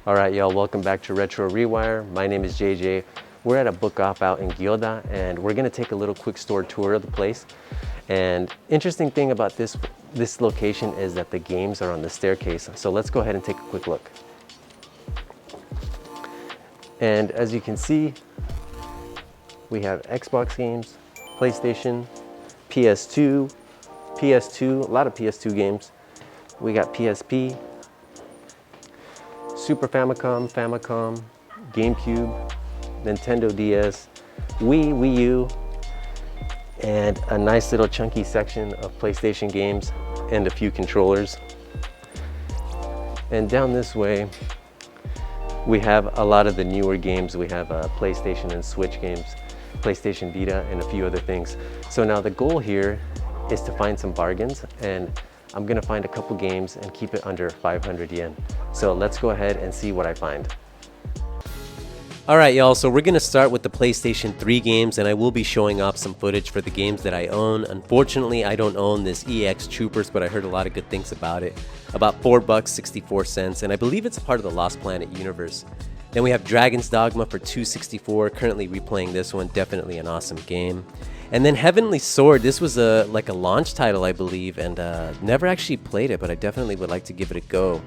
Alright y'all, welcome back to Retro ReWire. My name is JJ. We're at a book off out in Gyoda and we're gonna take a little quick store tour of the place. And interesting thing about this location is that the games are on the staircase. So let's go ahead and take a quick look. And as you can see, we have Xbox games, PlayStation, PS2, a lot of PS2 games. We got PSP, Super Famicom, GameCube, Nintendo DS, Wii U, and a nice little chunky section of PlayStation games and a few controllers. And down this way, we have a lot of the newer games. We have PlayStation and Switch games, PlayStation Vita, and a few other things. So now the goal here is to find some bargains, and I'm gonna find a couple games and keep it under 500 yen. So let's go ahead and see what I find. Alright y'all, so we're gonna start with the PlayStation 3 games, and I will be showing off some footage for the games that I own. Unfortunately, I don't own this EX Troopers, but I heard a lot of good things about it. About $4.64, and I believe it's a part of the Lost Planet universe. Then we have Dragon's Dogma for $2.64, currently replaying this one, definitely an awesome game. And then Heavenly Sword, this was like a launch title, I believe, and never actually played it, but I definitely would like to give it a go.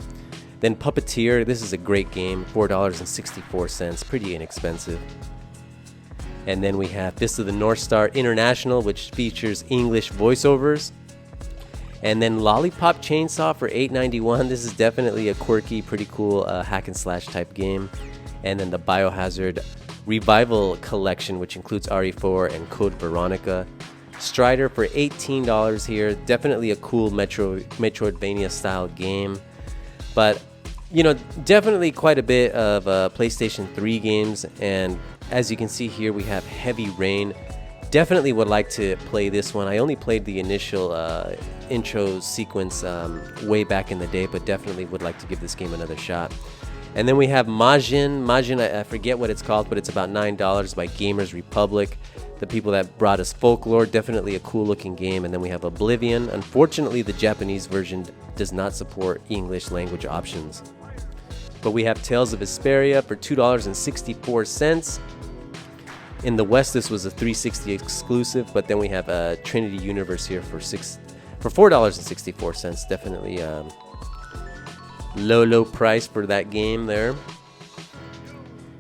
Then Puppeteer, this is a great game, $4.64, pretty inexpensive. And then we have Fist of the North Star International, which features English voiceovers. And then Lollipop Chainsaw for $8.91, this is definitely a quirky, pretty cool hack and slash type game. And then the Biohazard Revival Collection, which includes RE4 and Code Veronica. Strider for $18 here, definitely a cool Metroidvania style game. But, you know, definitely quite a bit of PlayStation 3 games. And as you can see here, we have Heavy Rain. Definitely would like to play this one. I only played the initial intro sequence way back in the day, but definitely would like to give this game another shot. And then we have Majin. I forget what it's called, but it's about $9 by Gamers Republic, the people that brought us Folklore. Definitely a cool looking game. And then we have Oblivion. Unfortunately, the Japanese version does not support English language options. But we have Tales of Vesperia for $2.64. In the West, this was a 360 exclusive, but then we have Trinity Universe here for $4.64. Definitely low price for that game there.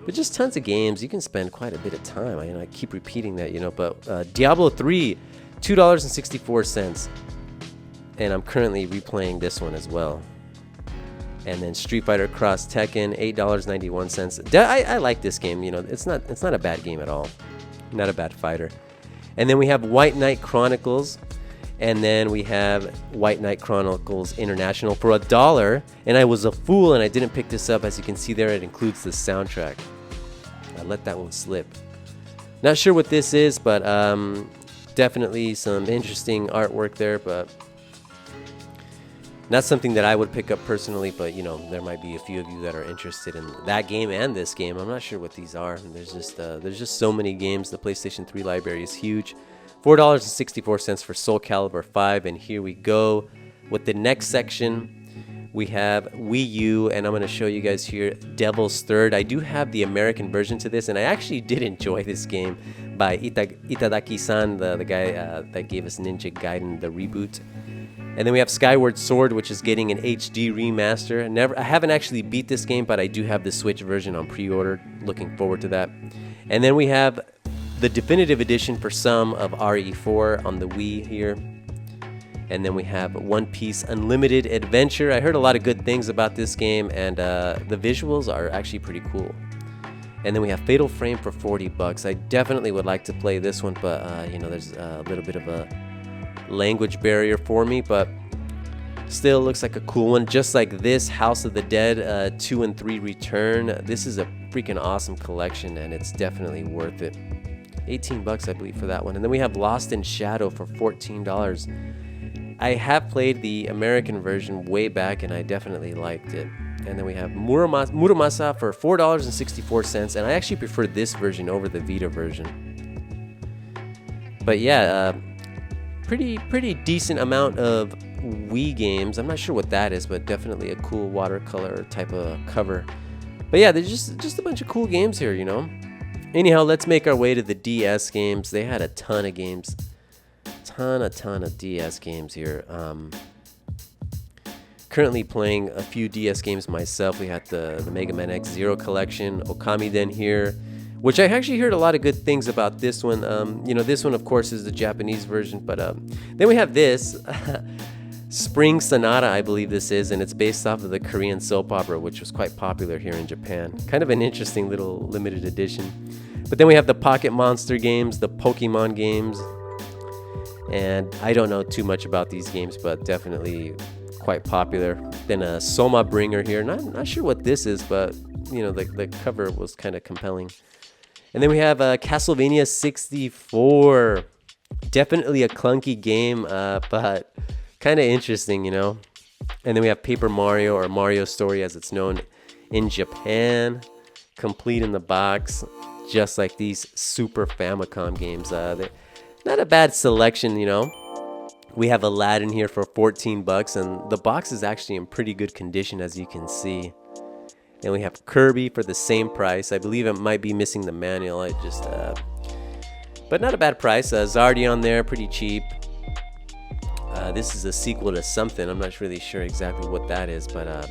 But just tons of games. You can spend quite a bit of time. I keep repeating that, but Diablo 3, $2.64. And I'm currently replaying this one as well. And then Street Fighter Cross Tekken, $8.91. I like this game. It's not a bad game at all. Not a bad fighter. And then we have White Knight Chronicles. And then we have White Knight Chronicles International for $1. And I was a fool and I didn't pick this up. As you can see there, it includes the soundtrack. I let that one slip. Not sure what this is, but definitely some interesting artwork there. But not something that I would pick up personally, but there might be a few of you that are interested in that game and this game. I'm not sure what these are. There's just so many games. The PlayStation 3 library is huge. $4.64 for Soul Calibur 5, and here we go with the next section. We have Wii U, and I'm going to show you guys here Devil's Third. I do have the American version to this, and I actually did enjoy this game by Itadaki-san, the guy that gave us Ninja Gaiden, the reboot. And then we have Skyward Sword, which is getting an HD remaster. I haven't actually beat this game, but I do have the Switch version on pre-order. Looking forward to that. And then we have the definitive edition for some of RE4 on the Wii here. And then we have One Piece Unlimited Adventure. I heard a lot of good things about this game, and the visuals are actually pretty cool. And then we have Fatal Frame for $40. I definitely would like to play this one, but there's a little bit of a language barrier for me, but still looks like a cool one. Just like this, House of the Dead 2 and 3 Return. This is a freaking awesome collection, and it's definitely worth it. $18 I believe for that one. And then we have Lost in Shadow for $14. I have played the American version way back, and I definitely liked it. And then we have Muramasa for $4.64, and I actually prefer this version over the Vita version. But yeah, pretty decent amount of Wii games. I'm not sure what that is, but definitely a cool watercolor type of cover. But yeah, there's just a bunch of cool games here, you know. Anyhow, let's make our way to the DS games. They had a ton of games, ton of DS games here. Currently playing a few DS games myself. We had the Mega Man X Zero collection, Okami Den here, which I actually heard a lot of good things about this one. You know, this one of course is the Japanese version, but then we have this Spring Sonata, I believe this is, and it's based off of the Korean soap opera, which was quite popular here in Japan. Kind of an interesting little limited edition. But then we have the Pocket Monster games, the Pokemon games, and I don't know too much about these games, but definitely quite popular. Then a Soma Bringer here. Not sure what this is, but you know, the cover was kind of compelling. And then we have Castlevania 64. Definitely a clunky game, but kind of interesting, you know. And then we have Paper Mario, or Mario Story as it's known in Japan, complete in the box, just like these Super Famicom games. They're not a bad selection, you know. We have Aladdin here for 14 bucks, and the box is actually in pretty good condition, as you can see. Then we have Kirby for the same price. I believe it might be missing the manual. But not a bad price. Zardion there, pretty cheap. This is a sequel to something. I'm not really sure exactly what that is, but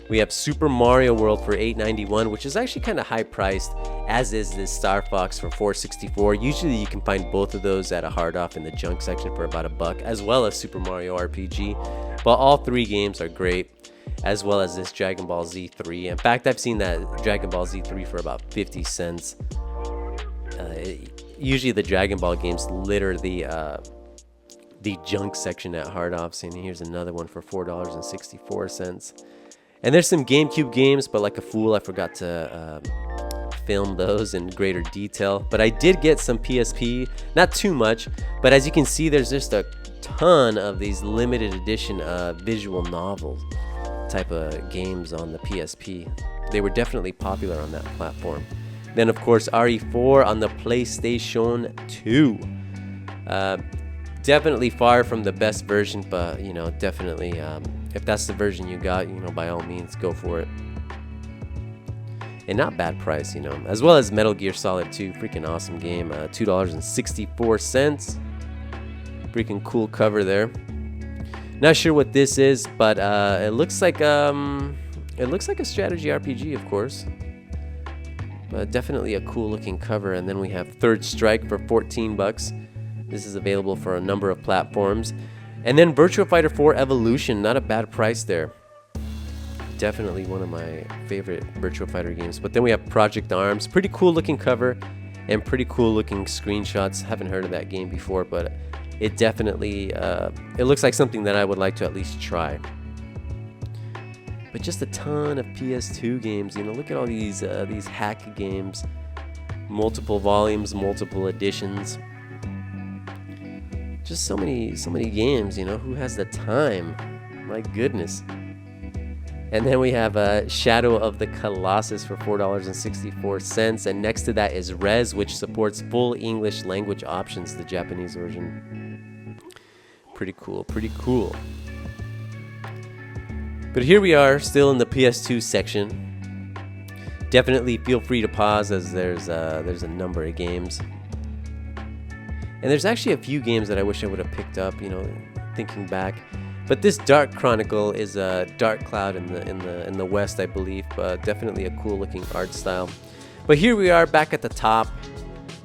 we have Super Mario World for $8.91, which is actually kind of high priced, as is this Star Fox for $4.64. Usually you can find both of those at a hard off in the junk section for about $1, as well as Super Mario RPG. But all three games are great, as well as this Dragon Ball Z 3. In fact, I've seen that Dragon Ball Z 3 for about 50 cents. Usually the Dragon Ball games litter the junk section at hard offs, and here's another one for $4.64. And there's some GameCube games, but like a fool, I forgot to film those in greater detail. But I did get some PSP, not too much, but as you can see, there's just a ton of these limited edition visual novel type of games on the PSP. They were definitely popular on that platform. Then of course RE4 on the PlayStation 2. Definitely far from the best version, but you know, definitely if that's the version you got, you know, by all means go for it. And not bad price, you know, as well as Metal Gear Solid 2, freaking awesome game, $2.64. Freaking cool cover there. Not sure what this is, but it looks like a strategy RPG, of course. But definitely a cool looking cover. And then we have Third Strike for 14 bucks. This is available for a number of platforms. And then Virtua Fighter 4 Evolution, not a bad price there. Definitely one of my favorite Virtua Fighter games. But then we have Project Arms, pretty cool looking cover and pretty cool looking screenshots. Haven't heard of that game before, but it definitely it looks like something that I would like to at least try. But just a ton of PS2 games, you know. Look at all these hack games, multiple volumes, multiple editions. Just so many games, you know. Who has the time? My goodness. And then we have Shadow of the Colossus for $4.64, and next to that is Rez, which supports full English language options, the Japanese version. Pretty cool, pretty cool. But here we are, still in the PS2 section. Definitely feel free to pause, as there's a number of games. And there's actually a few games that I wish I would have picked up, you know, thinking back. But this Dark Chronicle is a Dark Cloud in the West, I believe. But definitely a cool looking art style. But here we are back at the top.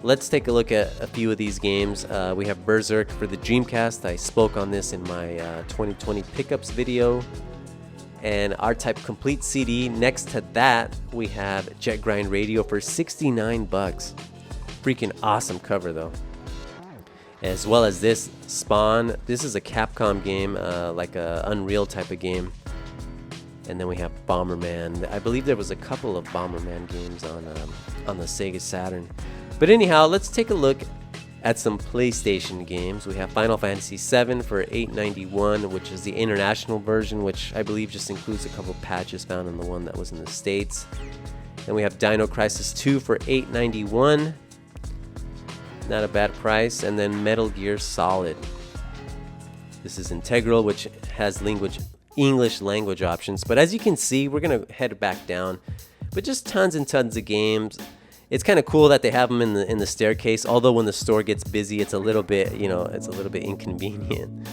Let's take a look at a few of these games. We have Berserk for the Dreamcast. I spoke on this in my 2020 pickups video. And R-Type Complete CD. Next to that, we have Jet Grind Radio for 69 bucks. Freaking awesome cover though. As well as this Spawn. This is a Capcom game, like a Unreal type of game. And then we have Bomberman. I believe there was a couple of Bomberman games on the Sega Saturn. But anyhow, let's take a look at some PlayStation games. We have Final Fantasy VII for $8.91, which is the international version, which I believe just includes a couple patches found in the one that was in the States. Then we have Dino Crisis 2 for $8.91. Not a bad price. And then Metal Gear Solid. This is integral, which has English language options. But as you can see, we're going to head back down. but just tons and tons of games. It's kind of cool that they have them in the staircase, although when the store gets busy, it's a little bit, it's a little bit inconvenient.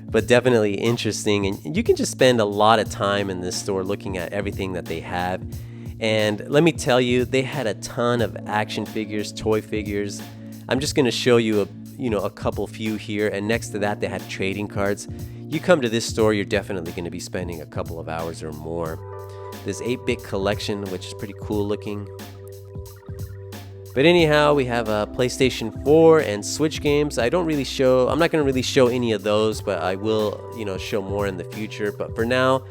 But definitely interesting, and you can just spend a lot of time in this store looking at everything that they have. And let me tell you, they had a ton of action figures, toy figures. I'm just going to show you a couple few here, and next to that they had trading cards. You come to this store, you're definitely going to be spending a couple of hours or more. This 8-bit collection, which is pretty cool looking. But anyhow, we have a PlayStation 4 and Switch games. I'm not going to really show any of those, but I will, show more in the future. But for now,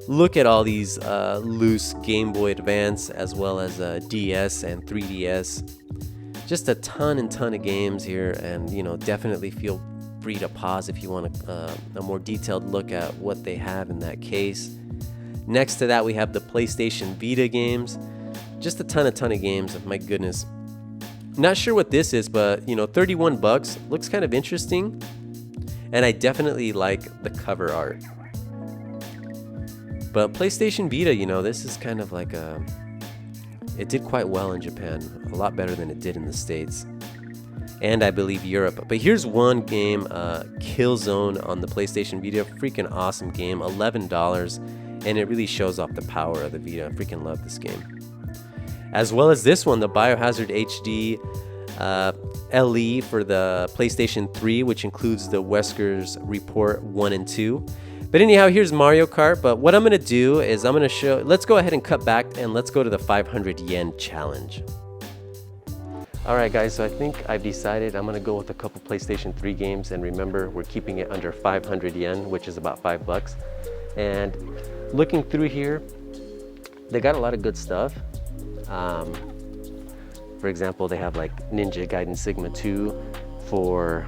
look at all these loose Game Boy Advance, as well as DS and 3DS. Just a ton of games here, and definitely feel free to pause if you want a more detailed look at what they have in that case. Next to that, we have the PlayStation Vita games. Just a ton of games. My goodness. Not sure what this is, but 31 bucks. Looks kind of interesting. And I definitely like the cover art. But PlayStation Vita, this is kind of like it did quite well in Japan. A lot better than it did in the States. And I believe Europe. But here's one game, Killzone on the PlayStation Vita. Freaking awesome game. $11. And it really shows off the power of the Vita. I freaking love this game. As well as this one, the Biohazard HD LE for the PlayStation 3, which includes the Wesker's Report 1 and 2. But anyhow, here's Mario Kart. But what I'm going to do is let's go ahead and cut back and let's go to the 500 yen challenge. Alright guys, so I think I've decided I'm going to go with a couple PlayStation 3 games, and remember, we're keeping it under 500 yen, which is about $5. And looking through here, they got a lot of good stuff. For example, they have like Ninja Gaiden Sigma 2 for,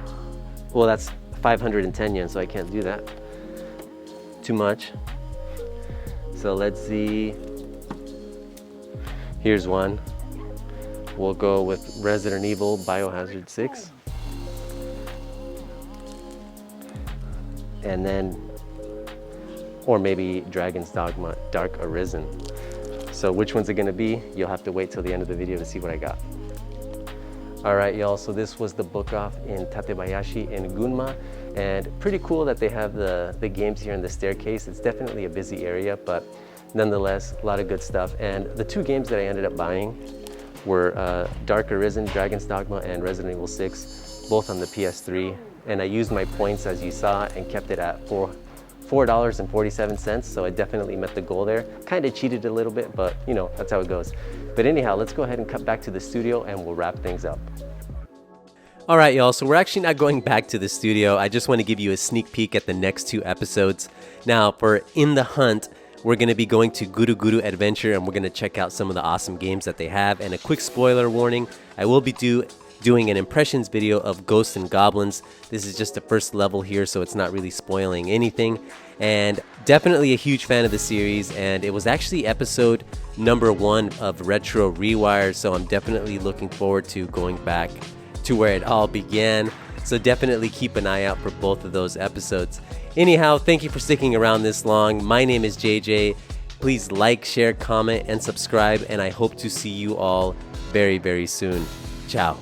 well, that's 510 yen, so I can't do that too much. So let's see. Here's one. We'll go with Resident Evil Biohazard 6. And then, or maybe Dragon's Dogma Dark Arisen. So which one's it gonna be? You'll have to wait till the end of the video to see what I got. All right, y'all, so this was the book off in Tatebayashi in Gunma. And pretty cool that they have the games here in the staircase. It's definitely a busy area, but nonetheless, a lot of good stuff. And the two games that I ended up buying were Dark Arisen, Dragon's Dogma, and Resident Evil 6, both on the PS3. And I used my points, as you saw, and kept it at $4.47, so I definitely met the goal there. Kind of cheated a little bit, but that's how it goes. But anyhow, let's go ahead and cut back to the studio and we'll wrap things up. All right, y'all, so we're actually not going back to the studio. I just want to give you a sneak peek at the next 2 episodes. Now, for In the Hunt, we're going to be going to Guru Guru Adventure, and we're going to check out some of the awesome games that they have. And a quick spoiler warning, I will be doing an impressions video of Ghosts and Goblins. This is just the first level here, so it's not really spoiling anything. And definitely a huge fan of the series, and it was actually episode number 1 of Retro ReWire, so I'm definitely looking forward to going back to where it all began. So definitely keep an eye out for both of those episodes. Anyhow, thank you for sticking around this long. My name is JJ. Please like, share, comment, and subscribe, and I hope to see you all very, very soon. Ciao.